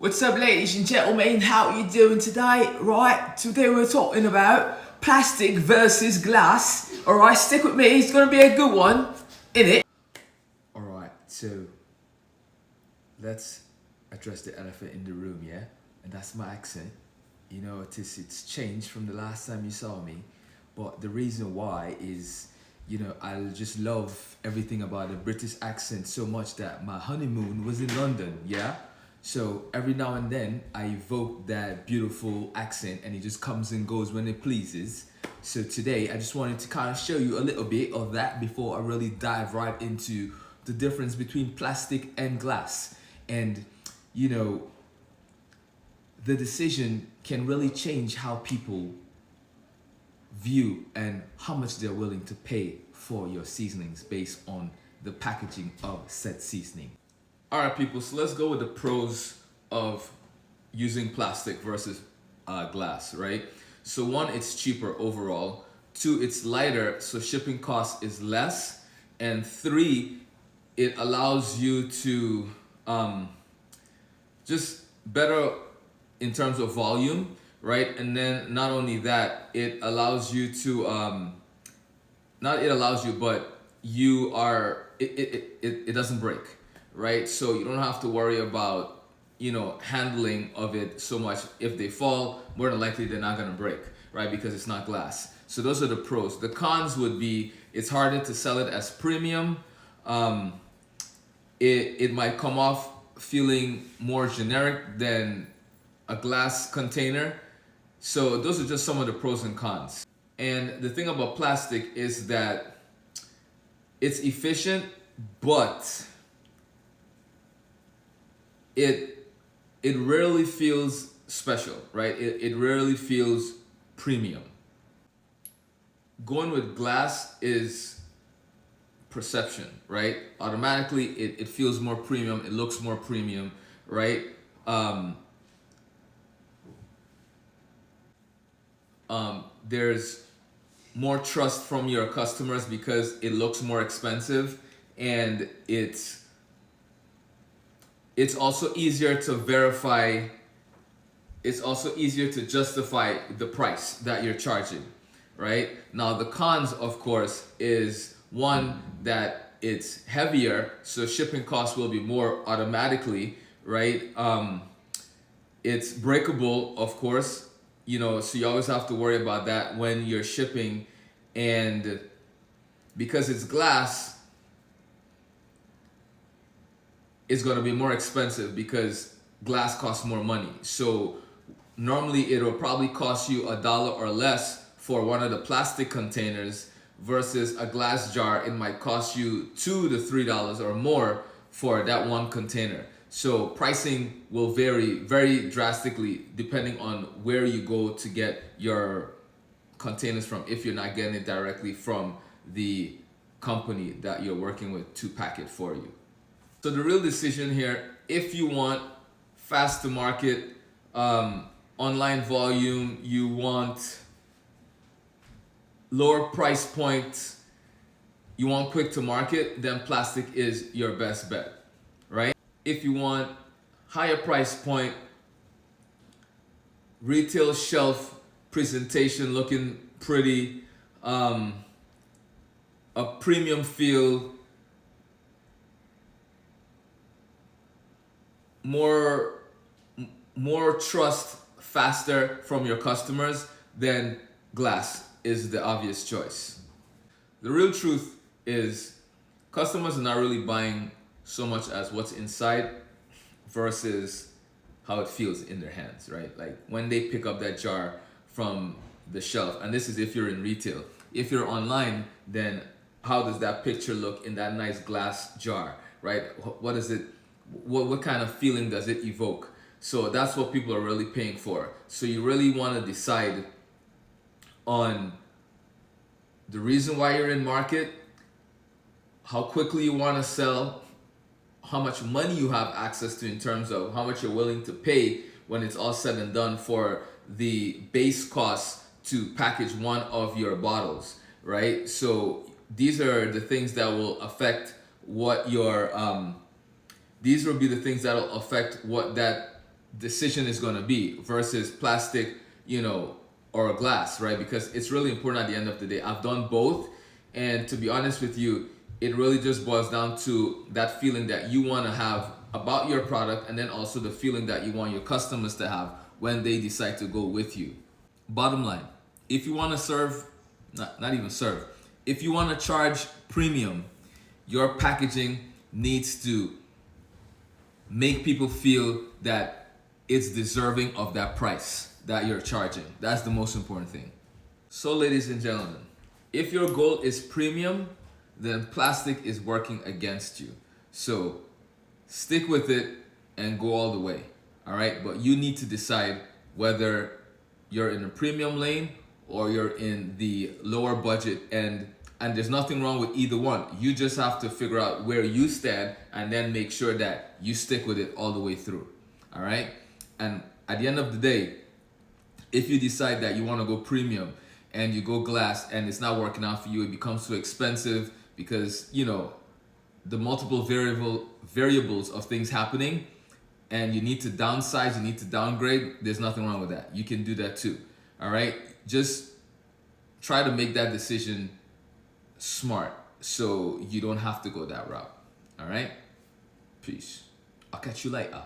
What's up, ladies and gentlemen? How you doing today? Right, today we're talking about plastic versus glass. Alright, stick with me, it's gonna be a good one, innit? Alright, so let's address the elephant in the room, yeah? And that's my accent. You know, it's changed from the last time you saw me. But the reason why is, you know, I just love everything about the British accent so much that my honeymoon was in London, yeah? So every now and then I evoke that beautiful accent and it just comes and goes when it pleases. So today I just wanted to kind of show you a little bit of that before I really dive right into the difference between plastic and glass. And, you know, the decision can really change how people view and how much they're willing to pay for your seasonings based on the packaging of said seasoning. All right, people, so let's go with the pros of using plastic versus glass, right? So one, it's cheaper overall. Two, it's lighter, so shipping cost is less. And three, it allows you to just better in terms of volume, right? And then not only that, it allows you to, not it allows you, but you are, it doesn't break, right? So you don't have to worry about, you know, handling of it so much. If they fall, more than likely they're not gonna break, right? Because it's not glass. So those are the pros. The cons would be, it's harder to sell it as premium. It might come off feeling more generic than a glass container. So those are just some of the pros and cons. And the thing about plastic is that it's efficient, but it rarely feels special, right? It rarely feels premium. Going with glass is perception, right? Automatically it feels more premium, it looks more premium, right? There's more trust from your customers because it looks more expensive, and it's also easier to verify. It's also easier to justify the price that you're charging, right? Now the cons, of course, is one, that it's heavier, so shipping costs will be more automatically, right? It's breakable, of course, you know, so you always have to worry about that when you're shipping. And because it's glass, it's going to be more expensive because glass costs more money. So normally it'll probably cost you $1 or less for one of the plastic containers, versus a glass jar, it might cost you $2 to $3 or more for that one container. So pricing will vary very drastically depending on where you go to get your containers from, if you're not getting it directly from the company that you're working with to pack it for you. So the real decision here, if you want fast to market, online volume, you want lower price point, you want quick to market, then plastic is your best bet, right? If you want higher price point, retail shelf presentation looking pretty, a premium feel, more trust faster from your customers, then glass is the obvious choice. The real truth is customers are not really buying so much as what's inside versus how it feels in their hands, right? Like when they pick up that jar from the shelf, and this is if you're in retail. If you're online, then how does that picture look in that nice glass jar, right? What is it? What kind of feeling does it evoke? So that's what people are really paying for. So you really want to decide on the reason why you're in market, how quickly you want to sell, how much money you have access to in terms of how much you're willing to pay when it's all said and done for the base cost to package one of your bottles, right? So these are the things that will affect what your these will be the things that will affect what that decision is going to be versus plastic, you know, or glass, right? Because it's really important at the end of the day. I've done both, and to be honest with you, it really just boils down to that feeling that you want to have about your product, and then also the feeling that you want your customers to have when they decide to go with you. Bottom line, if you want to serve, not even serve, if you want to charge premium, your packaging needs to make people feel that it's deserving of that price that you're charging. That's the most important thing. So, ladies and gentlemen, if your goal is premium, then plastic is working against you. So, stick with it and go all the way. All right, but you need to decide whether you're in a premium lane or you're in the lower budget end, and there's nothing wrong with either one. You just have to figure out where you stand and then make sure that you stick with it all the way through. All right, and at the end of the day, if you decide that you want to go premium and you go glass and it's not working out for you, it becomes too expensive because, you know, the multiple variables of things happening, and you need to downsize, you need to downgrade, there's nothing wrong with that. You can do that too. All right, just try to make that decision smart so you don't have to go that route. All right, peace. I'll catch you later.